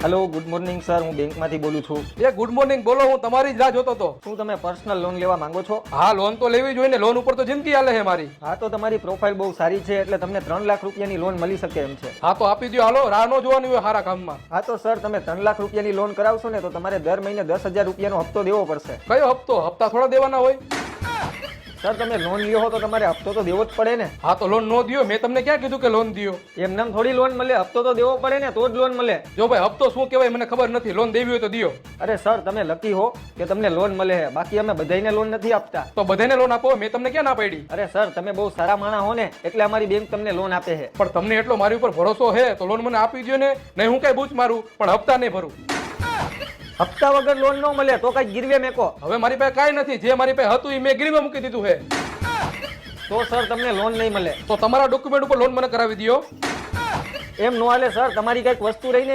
Hello good morning sir, હું બેંકમાંથી બોલું છું. એ ગુડ મોર્નિંગ બોલો, હું તમારી જ રાહ જોતો હતો. શું તમે પર્સનલ લોન લેવા માંગો છો? હા, લોન તો લેવી જોઈએ ને, લોન ઉપર તો જિંદગી હાલે છે મારી. હા, તો તમારી પ્રોફાઇલ બહુ સારી છે એટલે તમને 3 લાખ રૂપિયાની લોન મળી શકે એમ છે. હા તો આપી દો, હાલો, રાહ ન જોવાની હોય સારા કામમાં. હા તો સર, તમે 3 લાખ રૂપિયાની લોન કરાવશો ને તો તમારે દર મહિને 10,000 રૂપિયાનો હપ્તો દેવો પડશે. કયો હપ્તો? હપ્તા થોડા દેવાના હોય? સર, તમે લોન લ્યો હો તો તમારે હપ્તો તો દેવો જ પડે ને. હા તો લોન નો દિયો, મેં તમને ક્યાં કીધું કે લોન દિયો? એમનેમ થોડી લોન મળે, હપ્તો તો દેવો પડે ને તો જ લોન મળે. જો ભાઈ હપ્તો શું કહેવાય મને ખબર નથી, લોન દેવી હોય તો દિયો. અરે સર, તમે લકી હો કે તમને લોન મળે છે, બાકી અમે બધાયને લોન નથી આપતા. તો બધાને લોન આપો, મેં તમને ક્યાં ના પાડી? અરે સર, તમે બહુ સારા માણસ હો ને એટલે અમારી બેંક તમને લોન આપે છે. પણ તમને એટલો મારી ઉપર ભરોસો છે તો લોન મને આપી દો ને. નહીં હું કઈ બૂચ મારું પણ હપ્તા નહીં ભરું. હપ્તા વગર લોન ન મળે તો કઈ ગીરવે મેકો. હવે મારી પાસે કાંઈ નથી, જે મારી પાસે હતું એ મેં ગીરવે મૂકી દીધું છે. તો સર તમને લોન નહીં મળે. તો તમારા ડોક્યુમેન્ટ ઉપર લોન મને કરાવી દો. એમ નો હાલે સર, તમારી કઈક વસ્તુ રહીને